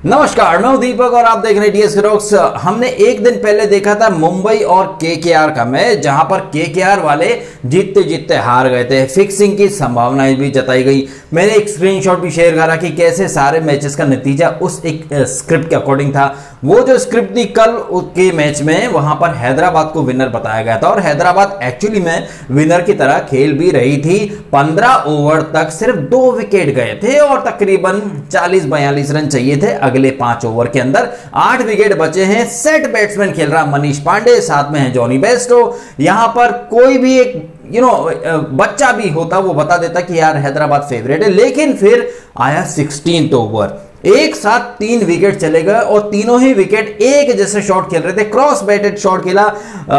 नमस्कार, मैं हूं दीपक और आप देख रहे हैं डीएस रॉक्स। हमने एक दिन पहले देखा था मुंबई और केकेआर का मैच, जहां पर केकेआर वाले जीतते जीतते हार गए थे। फिक्सिंग की संभावनाएं भी जताई गई। मैंने एक स्क्रीनशॉट भी शेयर करा कि कैसे सारे मैचेस का नतीजा उस एक स्क्रिप्ट के अकॉर्डिंग था। वो जो स्क्रिप्ट थी कल के मैच में, वहां पर हैदराबाद को विनर बताया गया था और हैदराबाद एक्चुअली में विनर की तरह खेल भी रही थी। 15 ओवर तक सिर्फ 2 विकेट गए थे और तकरीबन 40-42 रन चाहिए थे। अगले 5 ओवर के अंदर 8 विकेट बचे हैं। सेट बैट्समैन खेल रहा मनीष पांडे, साथ में है जॉनी बेस्टो। यहां पर कोई भी एक बच्चा भी होता वो बता देता कि यार हैदराबाद फेवरेट है, लेकिन फिर आया 16th ओवर। एक साथ 3 विकेट चले गए और तीनों ही विकेट एक जैसे शॉट खेल रहे थे। क्रॉस बैटेड शॉट खेला,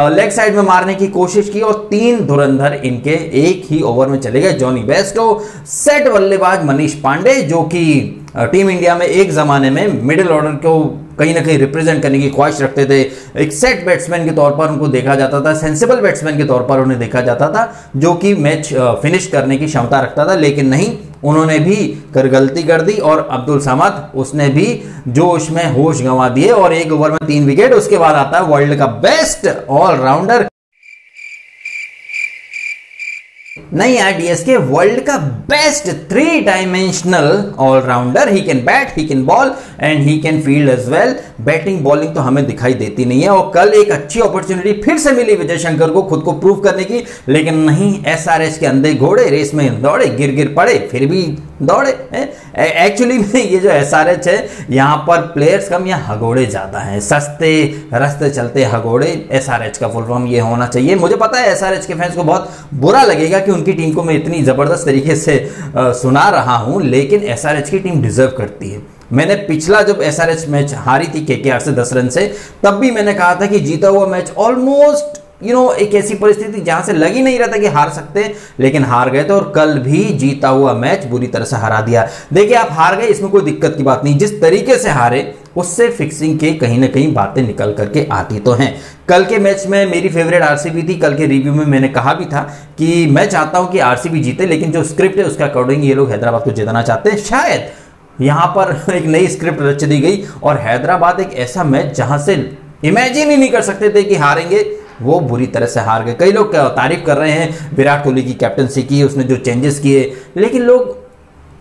लेग साइड में मारने की कोशिश की और 3 धुरंधर इनके एक ही ओवर में चले गए। जॉनी बेस्टो, सेट बल्लेबाज मनीष पांडे, जो कि टीम इंडिया में एक जमाने में मिडिल ऑर्डर को कहीं ना कहीं रिप्रेजेंट करने की ख्वाहिश रखते थे। एक सेट बैट्समैन के तौर पर उनको देखा जाता था, सेंसिबल बैट्समैन के तौर पर उन्हें देखा जाता था, जो कि मैच फिनिश करने की क्षमता रखता था। लेकिन नहीं, उन्होंने भी गलती कर दी और अब्दुल समाद, उसने भी जोश में होश गंवा दिए और एक ओवर में 3 विकेट। उसके बाद आता है वर्ल्ड का बेस्ट ऑलराउंडर, नहीं यार डीएस के वर्ल्ड का best 3 dimensional allrounder. He can bat, he can bowl and he can field as well. Batting bowling तो हमें दिखाई देती नहीं है और कल एक अच्छी अपॉर्चुनिटी फिर से मिली विजय शंकर को खुद को प्रूव करने की, लेकिन नहीं, एसआरएच के अंधे घोड़े रेस में दौड़े, गिर गिर पड़े, फिर भी दौड़े। एक्चुअली में ये जो एसआरएच है, यहां पर प्लेयर्स कम या हगोड़े ज्यादा हैं। सस्ते रास्ते चलते हगोड़े, एसआरएच का फुल फॉर्म ये होना चाहिए। मुझे पता है एसआरएच के फैंस को बहुत बुरा लगेगा कि उनकी टीम को मैं इतनी जबरदस्त तरीके से सुना रहा हूं, लेकिन एसआरएच की टीम डिजर्व करती है। मैंने पिछला जब एसआरएच मैच हारी थी केकेआर से 10 रन से, तब भी मैंने कहा था कि जीता हुआ मैच ऑलमोस्ट एक ऐसी परिस्थिति जहां से लग ही नहीं रहा था कि हार सकते, लेकिन हार गए थे और कल भी जीता हुआ मैच बुरी तरह से हरा दिया। देखिए, आप हार गए, इसमें कोई दिक्कत की बात नहीं। जिस तरीके से हारे उससे फिक्सिंग के कहीं ना कहीं बातें निकल करके आती तो हैं। कल के मैच में मेरी फेवरेट आरसीबी थी। कल के रिव्यू में मैंने कहा भी था कि मैं चाहता हूं कि आरसीबी जीते, लेकिन जो स्क्रिप्ट है उसके अकॉर्डिंग ये लोग हैदराबाद को जिताना चाहते हैं। शायद यहां पर एक नई स्क्रिप्ट रच दी गई और हैदराबाद एक ऐसा मैच जहां से इमेजिन ही नहीं कर सकते थे कि हारेंगे, वो बुरी तरह से हार गए। कई लोग तारीफ कर रहे हैं विराट कोहली की कैप्टनसी की, उसने जो चेंजेस किए, लेकिन लोग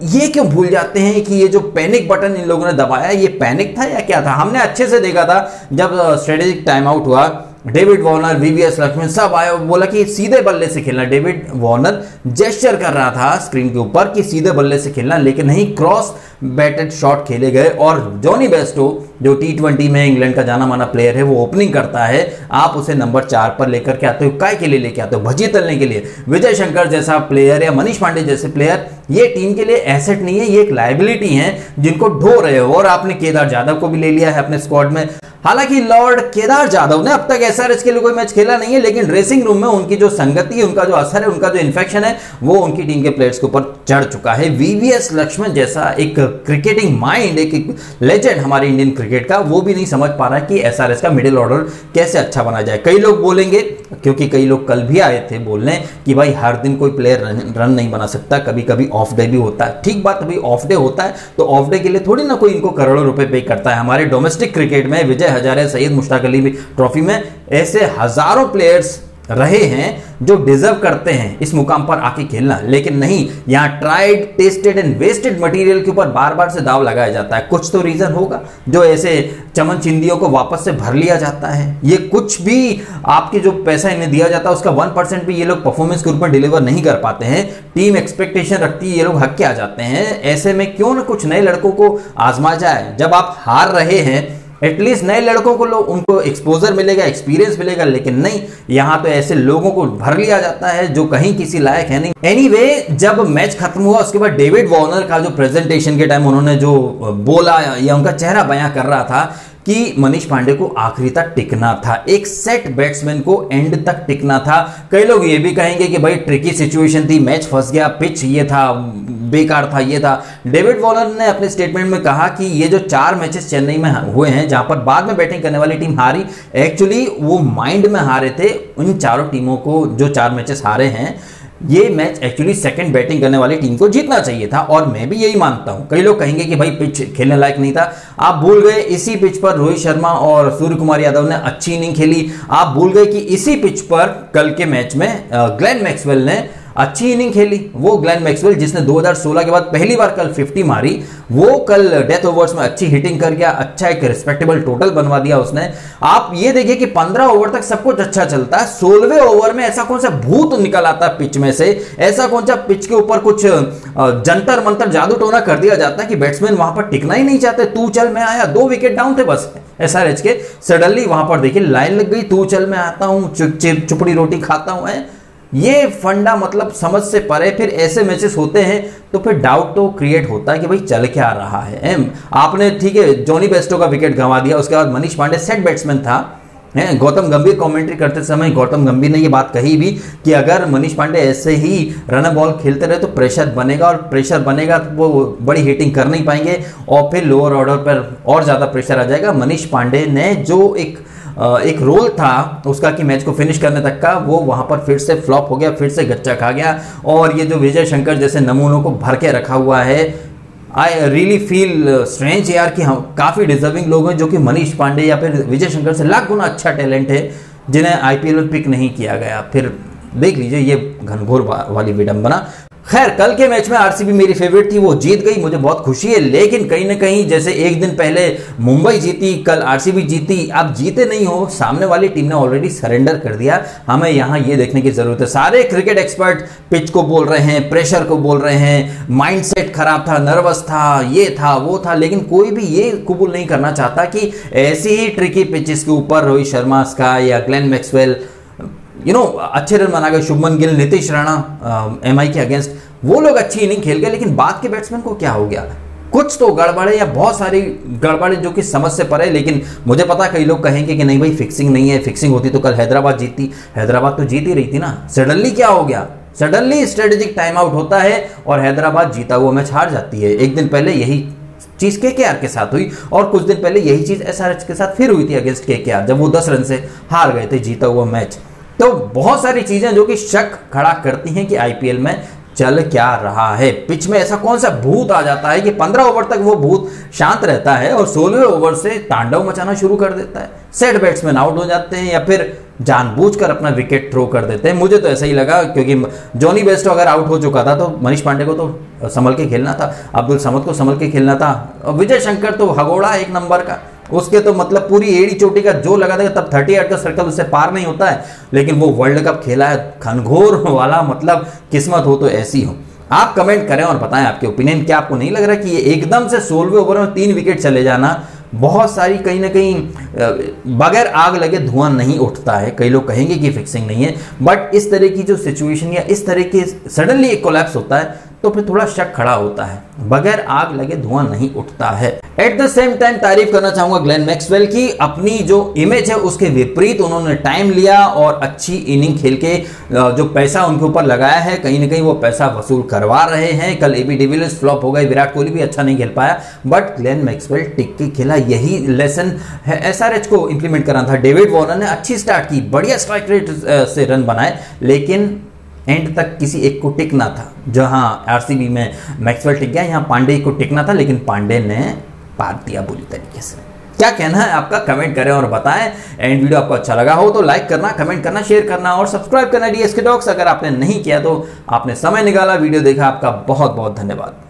ये क्यों भूल जाते हैं कि ये जो पैनिक बटन इन लोगों ने दबाया, ये पैनिक था या क्या था? हमने अच्छे से देखा था जब स्ट्रेटेजिक टाइम आउट हुआ, डेविड वार्नर, वीवीएस लक्ष्मण सब आए, बोला कि सीधे बल्ले से खेलना। डेविड वार्नर जेस्चर कर रहा था स्क्रीन के ऊपर कि सीधे बल्ले से खेलना, लेकिन नहीं, क्रॉस बैटेड शॉट खेले गए। और जॉनी बेस्टो, जो T20 में इंग्लैंड का जाना माना प्लेयर है, वो ओपनिंग करता है। आप उसे नंबर 4 पर लेकर के आते हो, काय के लिए लेके आते हो? भजी तलने के लिए। विजय शंकर जैसा प्लेयर या मनीष पांडे जैसे प्लेयर ये टीम के लिए एसेट नहीं है, ये एक लायबिलिटी है जिनको ढो रहे हो। और आपने केदार जाधव को भी ले लिया है अपने स्क्वाड में। हालांकि लॉर्ड केदार जाधव ने अब तक एसआरएच के लिए कोई मैच खेला नहीं है, लेकिन ड्रेसिंग रूम में उनकी जो संगति है, उनका जो असर है, उनका जो इन्फेक्शन है, वो उनकी टीम के प्लेयर्स के ऊपर चढ़ चुका है। वीवीएस लक्ष्मण जैसा एक क्रिकेटिंग माइंड, एक लेजेंड हमारे इंडियन क्रिकेट का, वो भी नहीं समझ पा रहा है कि एसआरएच का मिडिल ऑर्डर कैसे अच्छा बना जाए। कई लोग बोलेंगे, क्योंकि कई लोग कल भी आए थे बोलने कि भाई हर दिन कोई प्लेयर रन नहीं बना सकता, कभी कभी ऑफ डे भी होता है। ठीक बात, अभी ऑफ डे होता है तो ऑफ डे के लिए थोड़ी ना कोई इनको करोड़ों रुपए पे करता है। हमारे डोमेस्टिक क्रिकेट में विजय हजारे, सैयद मुश्ताक अली ट्रॉफी में ऐसे हजारों प्लेयर्स रहे हैं जो डिजर्व करते हैं इस मुकाम पर आके खेलना, लेकिन नहीं, यहां tried, tested and wasted material के ऊपर बार बार से दाव लगाया जाता है। कुछ तो रीजन होगा जो ऐसे चमन चिंदियों को वापस से भर लिया जाता है। ये कुछ भी आपके जो पैसा इन्हें दिया जाता है उसका 1% भी ये लोग परफॉर्मेंस के रूप में डिलीवर नहीं कर पाते हैं। टीम एक्सपेक्टेशन रखती है, ये लोग हक के आ जाते हैं। ऐसे में क्यों ना कुछ नए लड़कों को आजमा जाए। जब आप हार रहे हैं, एटलीस्ट नए लड़कों को उनको एक्सपोजर मिलेगा, एक्सपीरियंस मिलेगा, लेकिन नहीं, यहां तो ऐसे लोगों को भर लिया जाता है जो कहीं किसी लायक है नहीं। एनीवे, जब मैच खत्म हुआ उसके बाद डेविड वार्नर का जो प्रेजेंटेशन के टाइम उन्होंने जो बोला या उनका चेहरा बयां कर रहा था कि मनीष पांडे को आखिरी तक टिकना था, एक सेट बैट्समैन को एंड तक टिकना था। कई लोग ये भी कहेंगे कि भाई ट्रिकी सिचुएशन थी, मैच फंस गया, पिच ये था, बेकार था, ये था। डेविड वार्नर ने अपने स्टेटमेंट में कहा कि ये जो 4 मैचेस चेन्नई में हुए हैं जहां पर बाद में बैटिंग करने वाली टीम हारी, एक्चुअली वो माइंड में हारे थे। उन चारों टीमों को जो 4 मैचेस हारे हैं, ये मैच एक्चुअली सेकंड बैटिंग करने वाली टीम को जीतना चाहिए था और मैं भी यही मानता हूं। कई लोग कहेंगे कि भाई पिच खेलने लायक नहीं था। आप भूल गए इसी पिच पर रोहित शर्मा और सूर्य कुमार यादव ने अच्छी इनिंग खेली। आप भूल गए कि इसी पिच पर कल के मैच में ग्लेन मैक्सवेल ने अच्छी इनिंग खेली। वो ग्लेन मैक्सवेल जिसने 2016 के बाद पहली बार कल 50 मारी, वो कल डेथ ओवर्स में अच्छी हिटिंग कर गया, अच्छा एक रिस्पेक्टेबल टोटल बनवा दिया उसने। आप ये देखिए कि 15 ओवर तक सब कुछ अच्छा चलता है, 16वें ओवर में ऐसा कौन सा भूत निकल आता है पिच में से, ऐसा कौन सा पिच के ऊपर कुछ जंतर मंतर जादू टोना कर दिया जाता है कि बैट्समैन वहां पर टिकना ही नहीं चाहते। तू चल मैं आया, 2 विकेट डाउन थे बस एसआरएच के, सडनली वहां पर देखिए लाइन लग गई, तू चल मैं आता हूं, चुपड़ी रोटी खाता हूं। ये फंडा मतलब समझ से परे। फिर ऐसे मैचेस होते हैं तो फिर डाउट तो क्रिएट होता है कि भाई चल क्या रहा है। आपने ठीक है जॉनी बेस्टो का विकेट गंवा दिया, उसके बाद मनीष पांडे सेट बैट्समैन था। गौतम गंभीर कमेंट्री करते समय गौतम गंभीर ने ये बात कही भी कि अगर मनीष पांडे ऐसे ही रन बॉल खेलते रहे तो प्रेशर बनेगा, और प्रेशर बनेगा तो वो बड़ी हिटिंग कर नहीं पाएंगे और फिर लोअर ऑर्डर पर और ज़्यादा प्रेशर आ जाएगा। मनीष पांडे ने जो एक रोल था उसका कि मैच को फिनिश करने तक का, वो वहां पर फिर से फ्लॉप हो गया, फिर से गच्चा खा गया। और ये जो विजय शंकर जैसे नमूनों को भर के रखा हुआ है, आई रियली फील स्ट्रेंज यार कि हम काफ़ी डिजर्विंग लोग हैं जो कि मनीष पांडे या फिर विजय शंकर से लाख गुना अच्छा टैलेंट है, जिन्हें आईपीएल में पिक नहीं किया गया। फिर देख लीजिए ये घनघोर वाली विडंबना। खैर कल के मैच में आरसीबी मेरी फेवरेट थी, वो जीत गई, मुझे बहुत खुशी है। लेकिन कहीं ना कहीं जैसे एक दिन पहले मुंबई जीती, कल आरसीबी जीती, आप जीते नहीं हो, सामने वाली टीम ने ऑलरेडी सरेंडर कर दिया। हमें यहाँ ये देखने की जरूरत है। सारे क्रिकेट एक्सपर्ट पिच को बोल रहे हैं, प्रेशर को बोल रहे हैं, माइंडसेट खराब था, नर्वस था, ये था वो था, लेकिन कोई भी ये कबूल नहीं करना चाहता कि ऐसी ही ट्रिकी पिचेस के ऊपर रोहित शर्मा, स्काई या ग्लेन मैक्सवेल अच्छे रन बना गए। शुभमन गिल, नीतीश राणा एमआई के अगेंस्ट, वो लोग अच्छी इनिंग खेल गए, लेकिन बाद के बैट्समैन को क्या हो गया? कुछ तो गड़बड़ है या बहुत सारी गड़बड़ है जो कि समझ से परे। लेकिन मुझे पता कई लोग कहेंगे कि नहीं भाई फिक्सिंग नहीं है, फिक्सिंग होती तो कल हैदराबाद जीतती। हैदराबाद तो जीत ही रही थी ना। सडनली क्या हो गया? सडनली स्ट्रेटेजिक टाइम आउट होता है और हैदराबाद जीता हुआ मैच हार जाती है। एक दिन पहले यही चीज केकेआर के साथ हुई और कुछ दिन पहले यही चीज एसआरएच के साथ फिर हुई थी अगेंस्ट केकेआर, जब वो 10 रन से हार गए थे जीता हुआ मैच। तो बहुत सारी चीजें जो कि शक खड़ा करती हैं कि आईपीएल में चल क्या रहा है। पिच में ऐसा कौन सा भूत आ जाता है कि 15 ओवर तक वो भूत शांत रहता है और 16वें ओवर से तांडव मचाना शुरू कर देता है। सेट बैट्समैन आउट हो जाते हैं या फिर जानबूझकर अपना विकेट थ्रो कर देते हैं। मुझे तो ऐसा ही लगा, क्योंकि जॉनी बेस्टो अगर आउट हो चुका था तो मनीष पांडे को तो संभल के खेलना था, अब्दुल समद को संभल के खेलना था, और विजय शंकर तो हगोड़ा एक नंबर का, उसके तो मतलब पूरी एड़ी चोटी का जो लगा देगा तब 38 का सर्कल उससे पार नहीं होता है। लेकिन वो वर्ल्ड कप खेला है, घनघोर वाला, मतलब किस्मत हो तो ऐसी हो। आप कमेंट करें और बताएं आपके ओपिनियन। क्या आपको नहीं लग रहा कि ये एकदम से 16वें ओवर में 3 विकेट चले जाना, बहुत सारी कहीं ना कहीं बगैर आग लगे धुआं नहीं उठता है। कई लोग कहेंगे कि फिक्सिंग नहीं है, बट इस तरह की जो सिचुएशन या इस तरह के सडनली एक कोलैप्स होता है तो फिर थोड़ा शक खड़ा होता है। बगैर आग लगे धुआं नहीं उठता है। एट द सेम टाइम तारीफ करना चाहूंगा ग्लेन मैक्सवेल की। अपनी जो इमेज है उसके विपरीत उन्होंने टाइम लिया और अच्छी इनिंग खेल के जो पैसा उनके ऊपर लगाया है कहीं ना कहीं वो पैसा वसूल करवा रहे हैं। कल एबी डिविलियर्स फ्लॉप हो गए, विराट कोहली भी अच्छा नहीं खेल पाया, बट ग्लेन मैक्सवेल टिक के खेला। यही लेसन है एसआरएच को इंप्लीमेंट करना था। डेविड वार्नर ने अच्छी स्टार्ट की, बढ़िया स्ट्राइक रेट से रन बनाए, लेकिन एंड तक किसी एक को टिकना था। जहां आरसीबी में मैक्सवेल टिक गया, यहां पांडे को टिकना था, लेकिन पांडे ने पार दिया बुरी तरीके से। क्या कहना है आपका? कमेंट करें और बताएं। एंड वीडियो आपको अच्छा लगा हो तो लाइक करना, कमेंट करना, शेयर करना और सब्सक्राइब करना डीएसके टॉक्स। अगर आपने नहीं किया तो आपने समय निकाला, वीडियो देखा, आपका बहुत बहुत धन्यवाद।